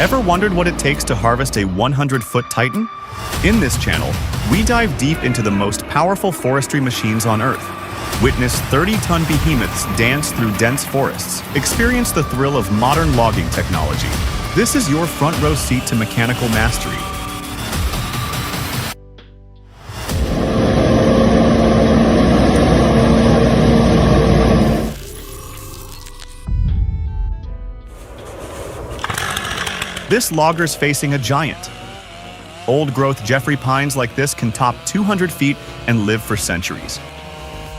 Ever wondered what it takes to harvest a 100-foot titan? In this channel, we dive deep into the most powerful forestry machines on Earth. Witness 30-ton behemoths dance through dense forests. Experience the thrill of modern logging technology. This is your front row seat to mechanical mastery. This logger's facing a giant. Old-growth Jeffrey pines like this can top 200 feet and live for centuries.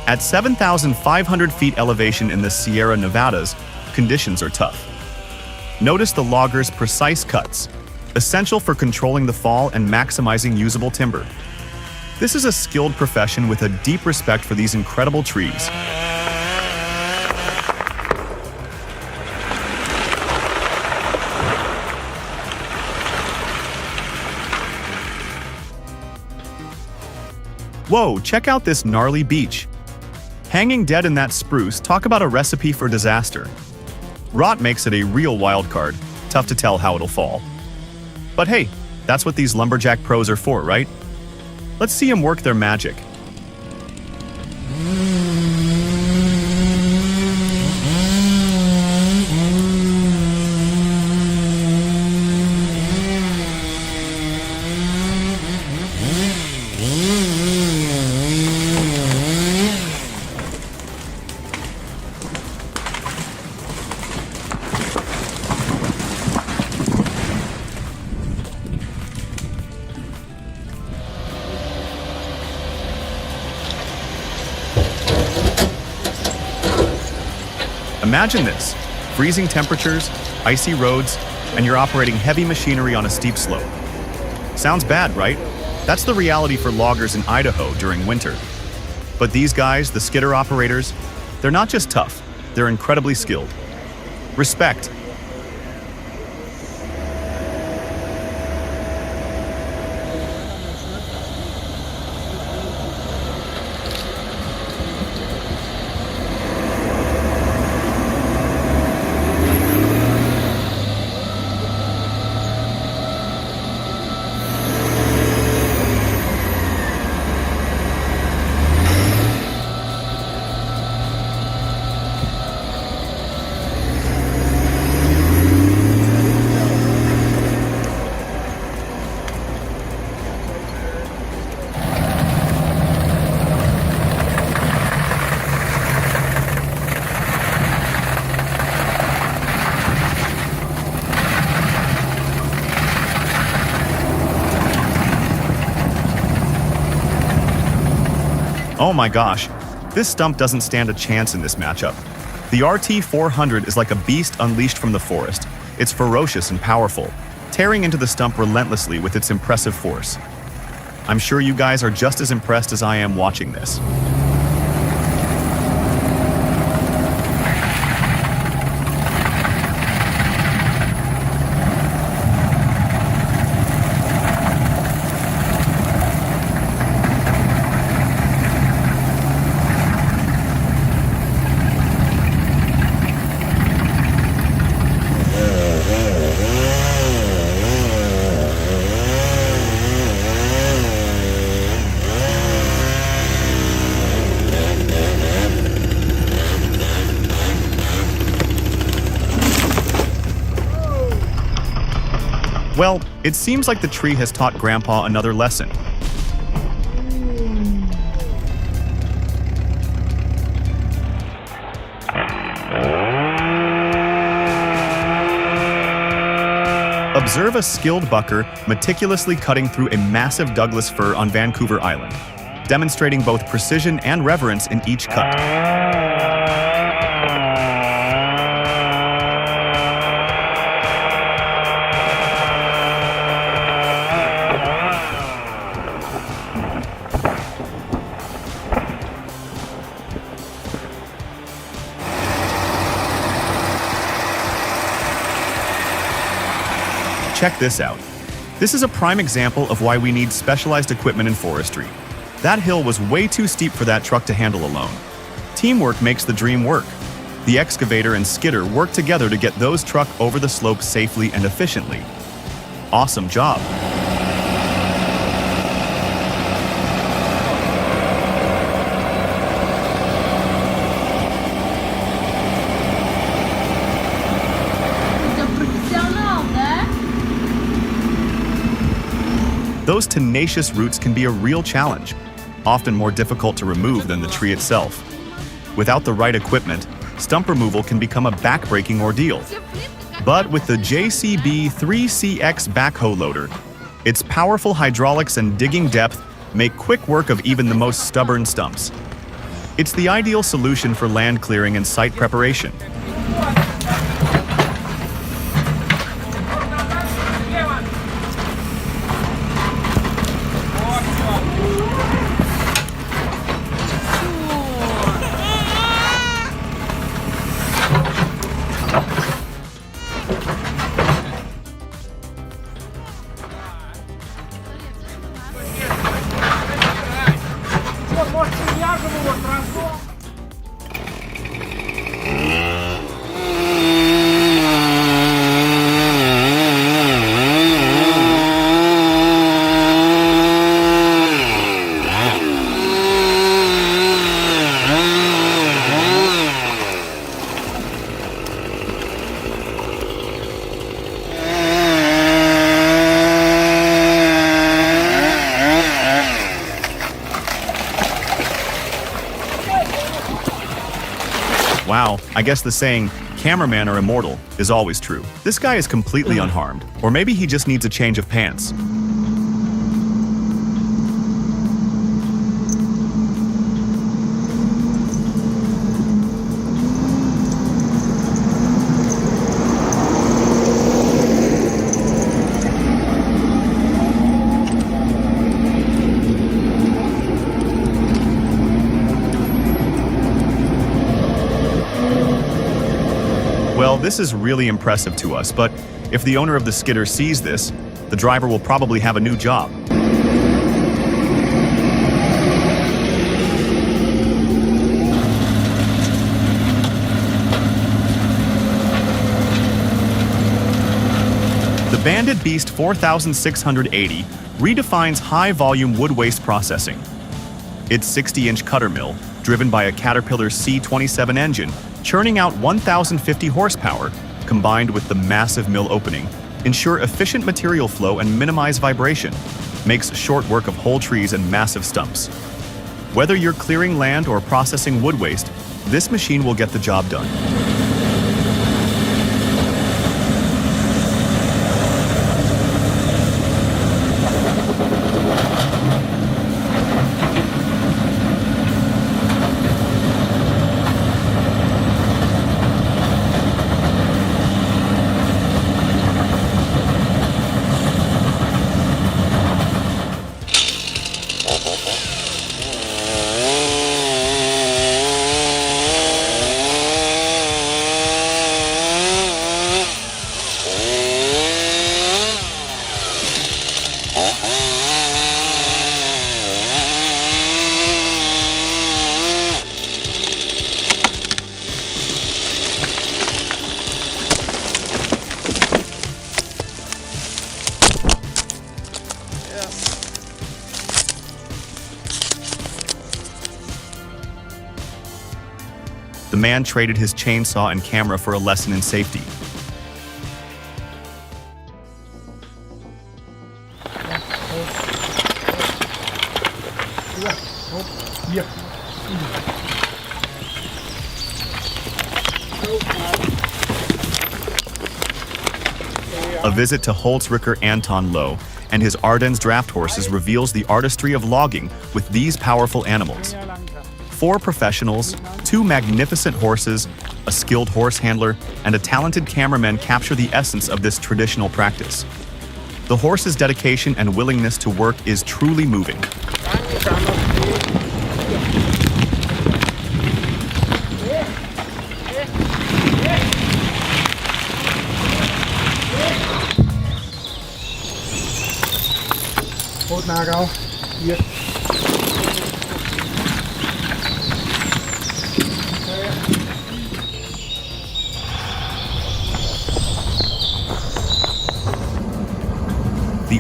At 7,500 feet elevation in the Sierra Nevadas, conditions are tough. Notice the logger's precise cuts, essential for controlling the fall and maximizing usable timber. This is a skilled profession with a deep respect for these incredible trees. Whoa, check out this gnarly beech. Hanging dead in that spruce, talk about a recipe for disaster. Rot makes it a real wild card, tough to tell how it'll fall. But hey, that's what these lumberjack pros are for, right? Let's see them work their magic. Imagine this, freezing temperatures, icy roads, and you're operating heavy machinery on a steep slope. Sounds bad, right? That's the reality for loggers in Idaho during winter. But these guys, the skidder operators, they're not just tough, they're incredibly skilled. Respect. Oh my gosh, this stump doesn't stand a chance in this matchup. The RT-400 is like a beast unleashed from the forest. It's ferocious and powerful, tearing into the stump relentlessly with its impressive force. I'm sure you guys are just as impressed as I am watching this. Well, it seems like the tree has taught Grandpa another lesson. Observe a skilled bucker meticulously cutting through a massive Douglas fir on Vancouver Island, demonstrating both precision and reverence in each cut. Check this out. This is a prime example of why we need specialized equipment in forestry. That hill was way too steep for that truck to handle alone. Teamwork makes the dream work. The excavator and skidder work together to get those trucks over the slope safely and efficiently. Awesome job! Those tenacious roots can be a real challenge, often more difficult to remove than the tree itself. Without the right equipment, stump removal can become a back-breaking ordeal. But with the JCB 3CX backhoe loader, its powerful hydraulics and digging depth make quick work of even the most stubborn stumps. It's the ideal solution for land clearing and site preparation. Wow, I guess the saying, "cameramen are immortal," is always true. This guy is completely unharmed, or maybe he just needs a change of pants. Well, this is really impressive to us, but if the owner of the skidder sees this, the driver will probably have a new job. The Bandit Beast 4680 redefines high-volume wood waste processing. Its 60-inch cutter mill, driven by a Caterpillar C27 engine, churning out 1,050 horsepower, combined with the massive mill opening, ensure efficient material flow and minimize vibration, makes short work of whole trees and massive stumps. Whether you're clearing land or processing wood waste, this machine will get the job done. The man traded his chainsaw and camera for a lesson in safety. A visit to Holzrichter Anton Lowe and his Ardennes draft horses reveals the artistry of logging with these powerful animals. 4 professionals, 2 magnificent horses, a skilled horse handler, and a talented cameraman capture the essence of this traditional practice. The horse's dedication and willingness to work is truly moving.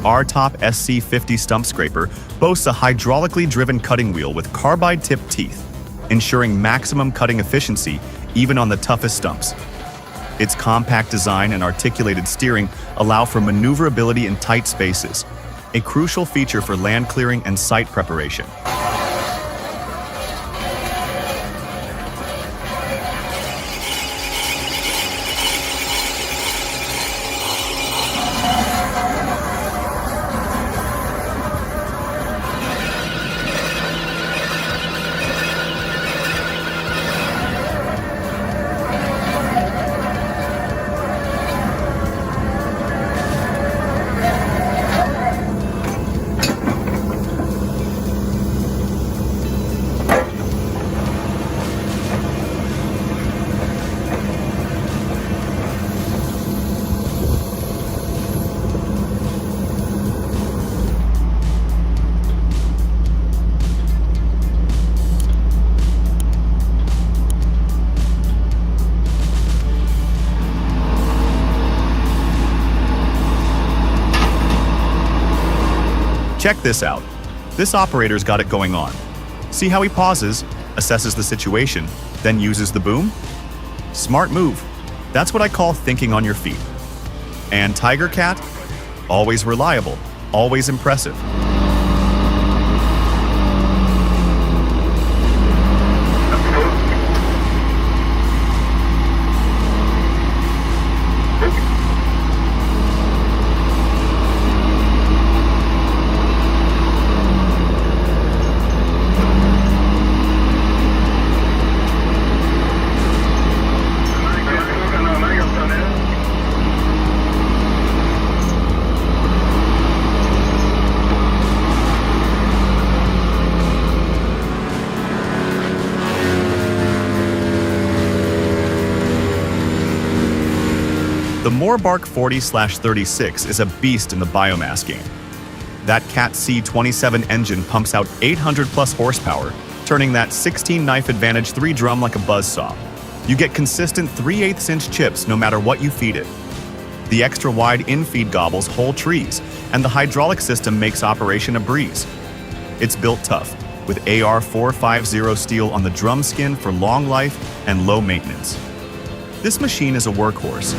R-Top SC50 stump scraper boasts a hydraulically driven cutting wheel with carbide-tipped teeth, ensuring maximum cutting efficiency even on the toughest stumps. Its compact design and articulated steering allow for maneuverability in tight spaces, a crucial feature for land clearing and site preparation. Check this out. This operator's got it going on. See how he pauses, assesses the situation, then uses the boom? Smart move. That's what I call thinking on your feet. And Tiger Cat? Always reliable, always impressive. The Moorbark 40/36 is a beast in the biomass game. That Cat C27 engine pumps out 800 plus horsepower, turning that 16-knife Advantage 3 drum like a buzzsaw. You get consistent 3/8 inch chips no matter what you feed it. The extra-wide in-feed gobbles whole trees, and the hydraulic system makes operation a breeze. It's built tough, with AR450 steel on the drum skin for long life and low maintenance. This machine is a workhorse.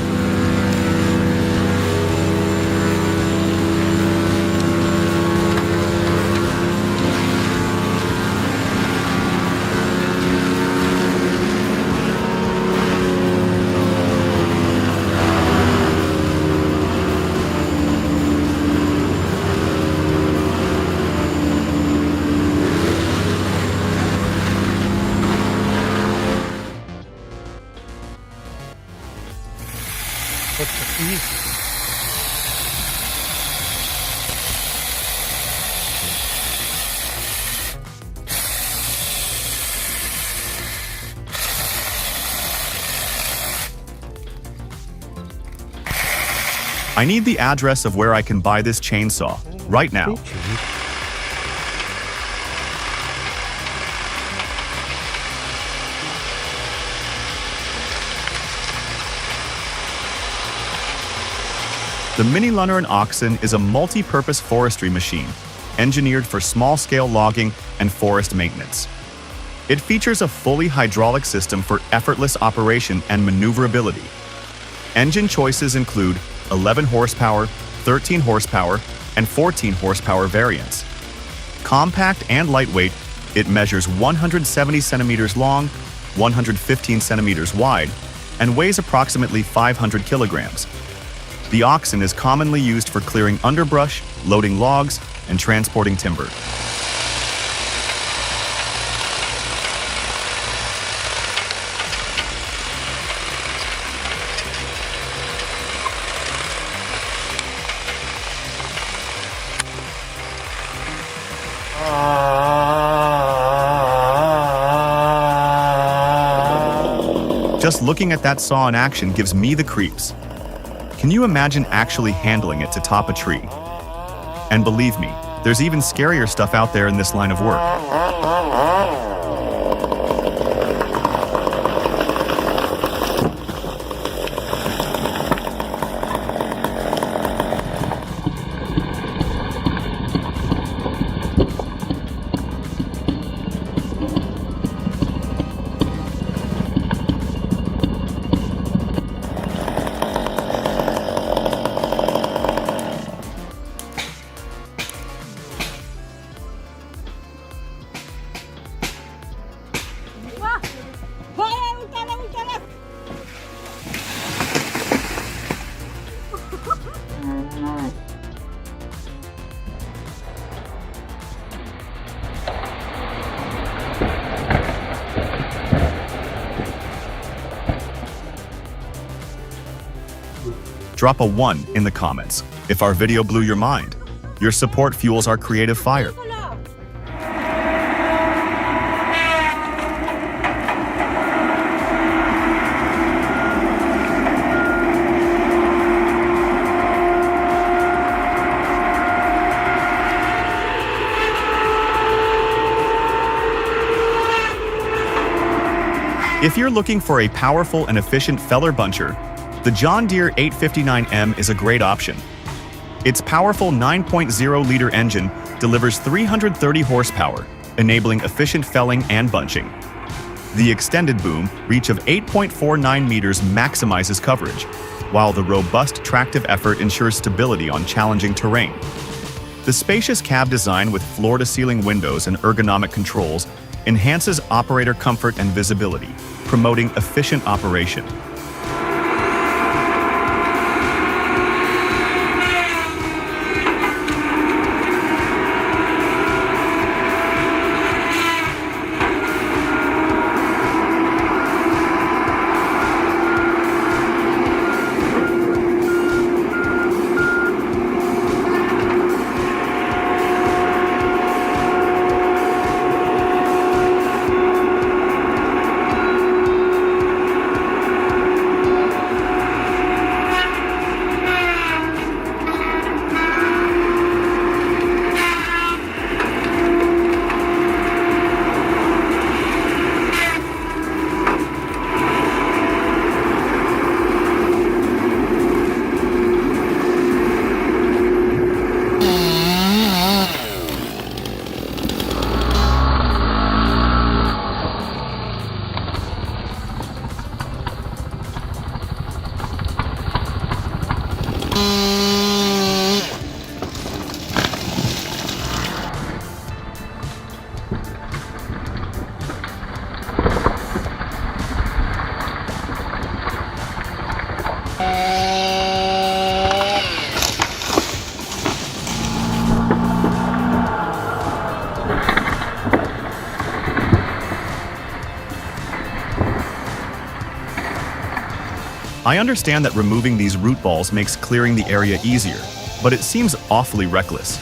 I need the address of where I can buy this chainsaw, right now. The Mini Lunner and Oxen is a multi-purpose forestry machine, engineered for small-scale logging and forest maintenance. It features a fully hydraulic system for effortless operation and maneuverability. Engine choices include 11 horsepower, 13 horsepower, and 14 horsepower variants. Compact and lightweight, it measures 170 centimeters long, 115 centimeters wide, and weighs approximately 500 kilograms. The Oxen is commonly used for clearing underbrush, loading logs, and transporting timber. Just looking at that saw in action gives me the creeps. Can you imagine actually handling it to top a tree? And believe me, there's even scarier stuff out there in this line of work. Drop a 1 in the comments if our video blew your mind. Your support fuels our creative fire. If you're looking for a powerful and efficient feller buncher, the John Deere 859M is a great option. Its powerful 9.0-liter engine delivers 330 horsepower, enabling efficient felling and bunching. The extended boom reach of 8.49 meters maximizes coverage, while the robust tractive effort ensures stability on challenging terrain. The spacious cab design with floor-to-ceiling windows and ergonomic controls enhances operator comfort and visibility, promoting efficient operation. I understand that removing these root balls makes clearing the area easier, but it seems awfully reckless.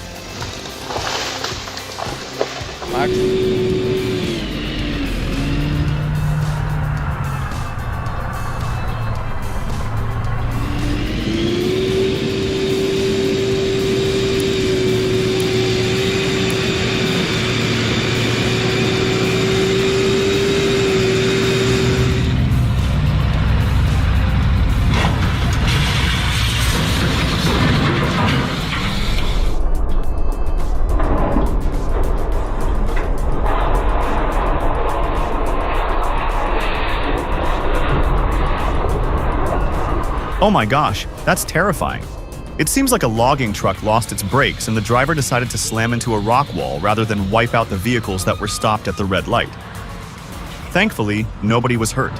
Oh my gosh, that's terrifying. It seems like a logging truck lost its brakes and the driver decided to slam into a rock wall rather than wipe out the vehicles that were stopped at the red light. Thankfully, nobody was hurt.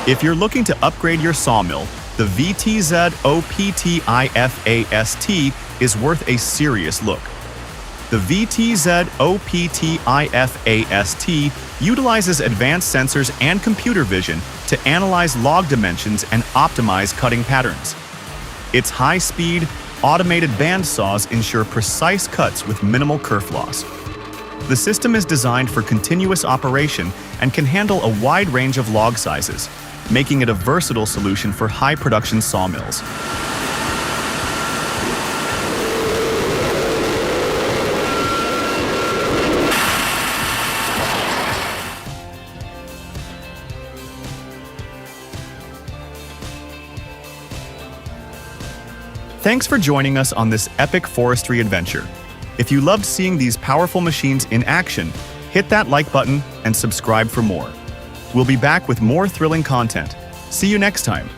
If you're looking to upgrade your sawmill, the VTZ OPTIFAST is worth a serious look. The VTZ OPTIFAST utilizes advanced sensors and computer vision to analyze log dimensions and optimize cutting patterns. Its high-speed, automated band saws ensure precise cuts with minimal kerf loss. The system is designed for continuous operation and can handle a wide range of log sizes, making it a versatile solution for high-production sawmills. Thanks for joining us on this epic forestry adventure. If you loved seeing these powerful machines in action, hit that like button and subscribe for more. We'll be back with more thrilling content. See you next time.